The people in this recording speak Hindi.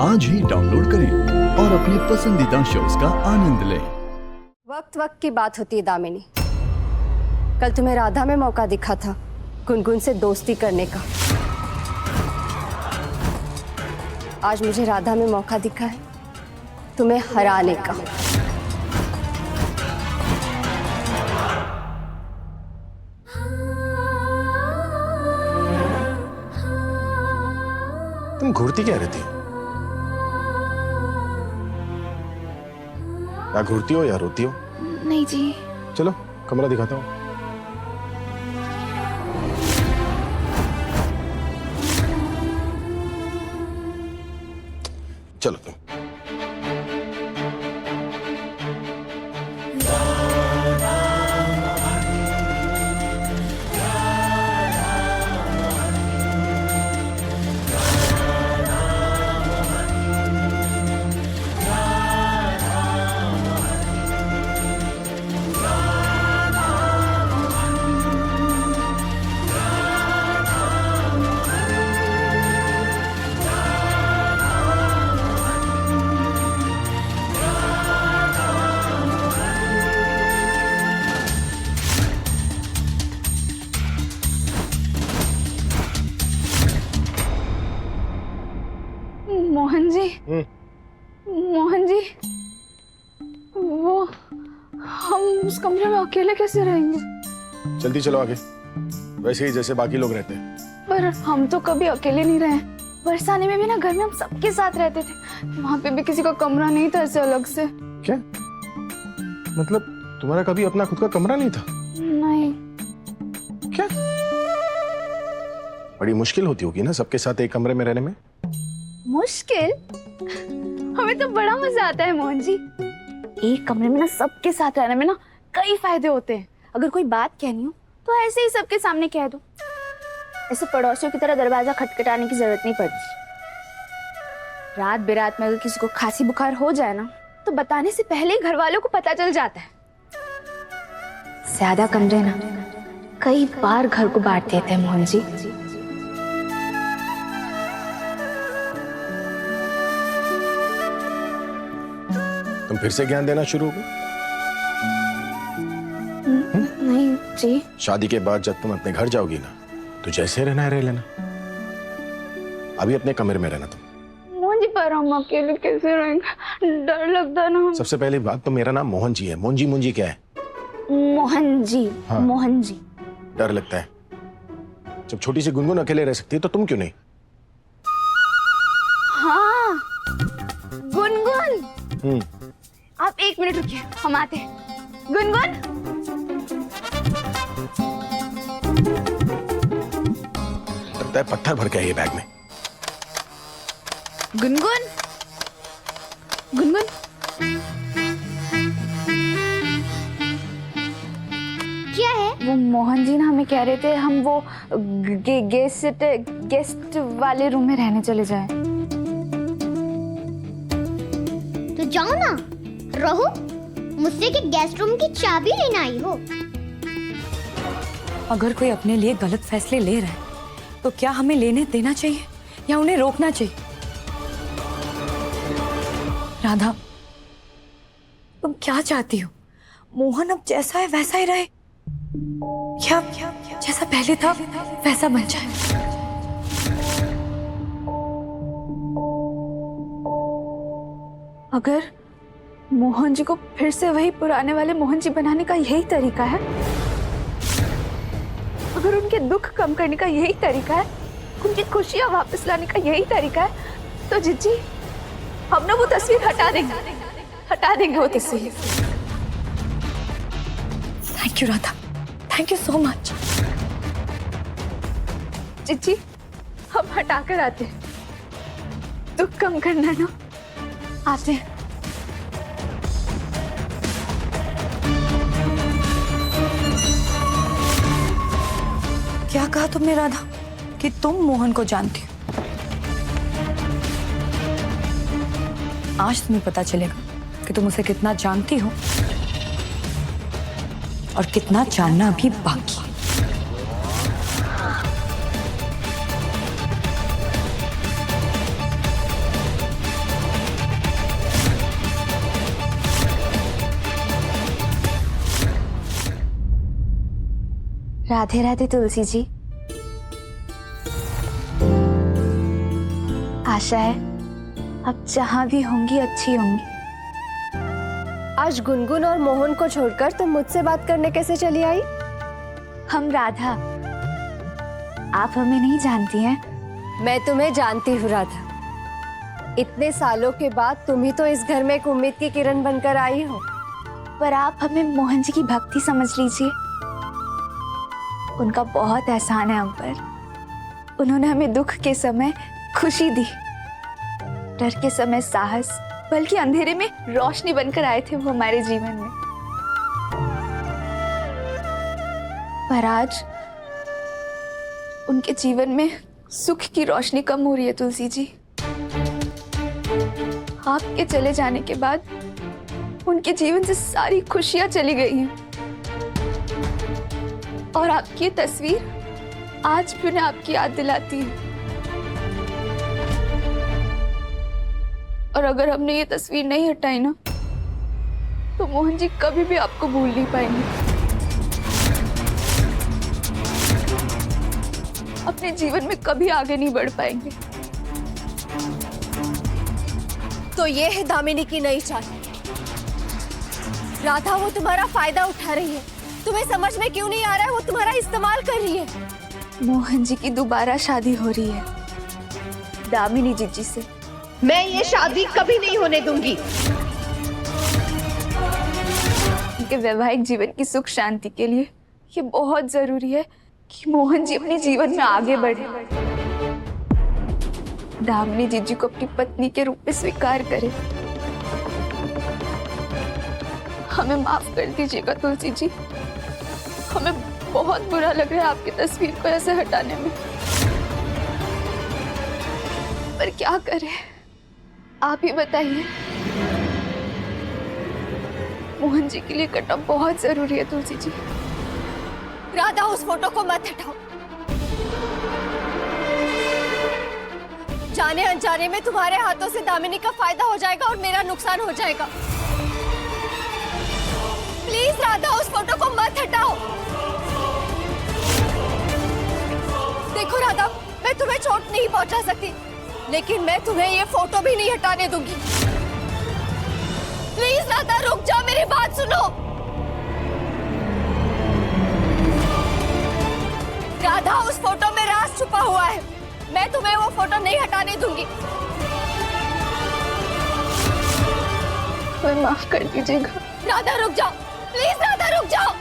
आज ही डाउनलोड करें और अपने पसंदीदा शोज का आनंद लें। वक्त वक्त की बात होती है दामिनी। कल तुम्हें राधा में मौका दिखा था गुनगुन से दोस्ती करने का। आज मुझे राधा में मौका दिखा है तुम्हें हराने का। तुम घूरती क्या रहती हो? या घूरती हो या रोती हो? नहीं जी। चलो कमरा दिखाता हूँ। चलो तुम। मोहन जी, मोहन जी, वो हम उस कमरे में अकेले कैसे रहेंगे? जल्दी चलो आगे, वैसे ही जैसे बाकी लोग रहते हैं। पर हम तो कभी अकेले नहीं रहे। बरसाने में भी ना घर में हम सबके साथ रहते थे। वहाँ पे भी किसी का कमरा नहीं था ऐसे अलग से। क्या मतलब तुम्हारा कभी अपना खुद का कमरा नहीं था? नहीं। क्या बड़ी मुश्किल होती होगी ना सबके साथ एक कमरे में रहने में? मुश्किल? हमें तो बड़ा मजा आता है मोहन जी। एक कमरे में ना सबके साथ रहने में ना कई फायदे होते हैं। अगर कोई बात कहनी हो तो ऐसे ही सबके सामने कह दो। ऐसे पड़ोसियों की तरह दरवाजा खटखटाने की जरूरत नहीं पड़ती। रात बेरात में अगर किसी को खांसी बुखार हो जाए ना तो बताने से पहले ही घर वालों को पता चल जाता है। ज्यादा कमरे ना कई बार घर को बांट देते हैं मोहन जी। तुम फिर से ज्ञान देना शुरू हो गए? नहीं जी। शादी के बाद जब तुम अपने घर जाओगी ना तो जैसे रहना है रह लेना। अभी अपने कमरे में रहना तुम। मोहन जी पर हम अकेले कैसे रहेंगे? डर लगता है ना। सबसे पहली बात तो मेरा नाम मोहन जी है। मोहनजी मुंजी क्या है? मोहन जी। हाँ। मोहन जी। डर लगता है? जब छोटी सी गुनगुन अकेले रह सकती है तो तुम क्यों नहीं? हाँ गुनगुन। आप एक मिनट रुकिए, हम आते हैं। गुनगुन। लगता है पत्थर भर के है ये बैग में। गुनगुन। गुनगुन। क्या है? वो मोहन जी ना हमें कह रहे थे हम वो गेस्ट वाले रूम में रहने चले जाएं। तो जाओ ना, रहो। मुझसे कि गेस्ट रूम की चाबी लेना आई हो। अगर कोई अपने लिए गलत फैसले ले रहा है तो क्या हमें लेने देना चाहिए या उन्हें रोकना चाहिए? राधा, तुम क्या चाहती हो? मोहन अब जैसा है वैसा ही रहे या जैसा पहले था वैसा बन जाए? अगर मोहन जी को फिर से वही पुराने वाले मोहन जी बनाने का यही तरीका है, अगर उनके दुख कम करने का यही तरीका है, उनकी खुशियां वापस लाने का यही तरीका है, तो जिज्जी हम ना वो तस्वीर हटा देंगे वो तस्वीर। Thank you Radha, thank you so much. जिज्जी हम हटा कर आते हैं। दुख कम करना ना, आते हैं। क्या कहा तुमने राधा कि तुम मोहन को जानती हो? आज तुम्हें पता चलेगा कि तुम उसे कितना जानती हो और कितना जानना अभी बाकी है। राधे राधे तुलसी जी। आशा है अब जहां भी होंगी अच्छी होंगी। आज गुनगुन और मोहन को छोड़कर तुम मुझसे बात करने कैसे चली आई? हम राधा, आप हमें नहीं जानती हैं। मैं तुम्हें जानती हूँ राधा। इतने सालों के बाद तुम ही तो इस घर में एक उम्मीद की किरण बनकर आई हो। पर आप हमें मोहन जी की भक्ति समझ लीजिए। उनका बहुत एहसान है हम पर। उन्होंने हमें दुख के समय खुशी दी, डर के समय साहस, बल्कि अंधेरे में रोशनी बनकर आए थे वो हमारे जीवन में। पर आज उनके जीवन में सुख की रोशनी कम हो रही है तुलसी जी। आपके चले जाने के बाद उनके जीवन से सारी खुशियां चली गई हैं। और आपकी ये तस्वीर आज भी उन्हें आपकी याद दिलाती है। और अगर हमने ये तस्वीर नहीं हटाई ना, तो मोहन जी कभी भी आपको भूल नहीं पाएंगे। अपने जीवन में कभी आगे नहीं बढ़ पाएंगे। तो ये है दामिनी की नई चाल। राधा वो तुम्हारा फायदा उठा रही है। तुम्हें समझ में क्यों नहीं आ रहा है? वो तुम्हारा इस्तेमाल कर रही है। मोहन जी की दोबारा शादी हो रही है दामिनी जीजी से। मैं ये शादी कभी नहीं होने दूंगी। उनके वैवाहिक जीवन की सुख शांति के लिए ये बहुत जरूरी है कि मोहन जी अपने जीवन में आगे बढ़े, दामिनी जीजी को अपनी पत्नी के रूप में स्वीकार करे। हमें माफ कर दीजिएगा तुलसी जी, हमें बहुत बुरा लग रहा है आपकी तस्वीर को ऐसे हटाने में। पर क्या करें, आप ही बताइए। मोहन जी के लिए कटना बहुत जरूरी है तुलसी जी। राधा उस फोटो को मत हटाओ। जाने अनजाने में तुम्हारे हाथों से दामिनी का फायदा हो जाएगा और मेरा नुकसान हो जाएगा। प्लीज राधा उस फोटो को मत हटाओ। देखो राधा, मैं तुम्हें चोट नहीं पहुंचा सकती, लेकिन मैं तुम्हें ये फोटो भी नहीं हटाने दूंगी। प्लीज राधा रुक जाओ, मेरी बात सुनो। राधा उस फोटो में राज छुपा हुआ है। मैं तुम्हें वो फोटो नहीं हटाने दूंगी। हमें माफ कर दीजिएगा। राधा रुक जाओ, प्लीज राधा रुक जाओ।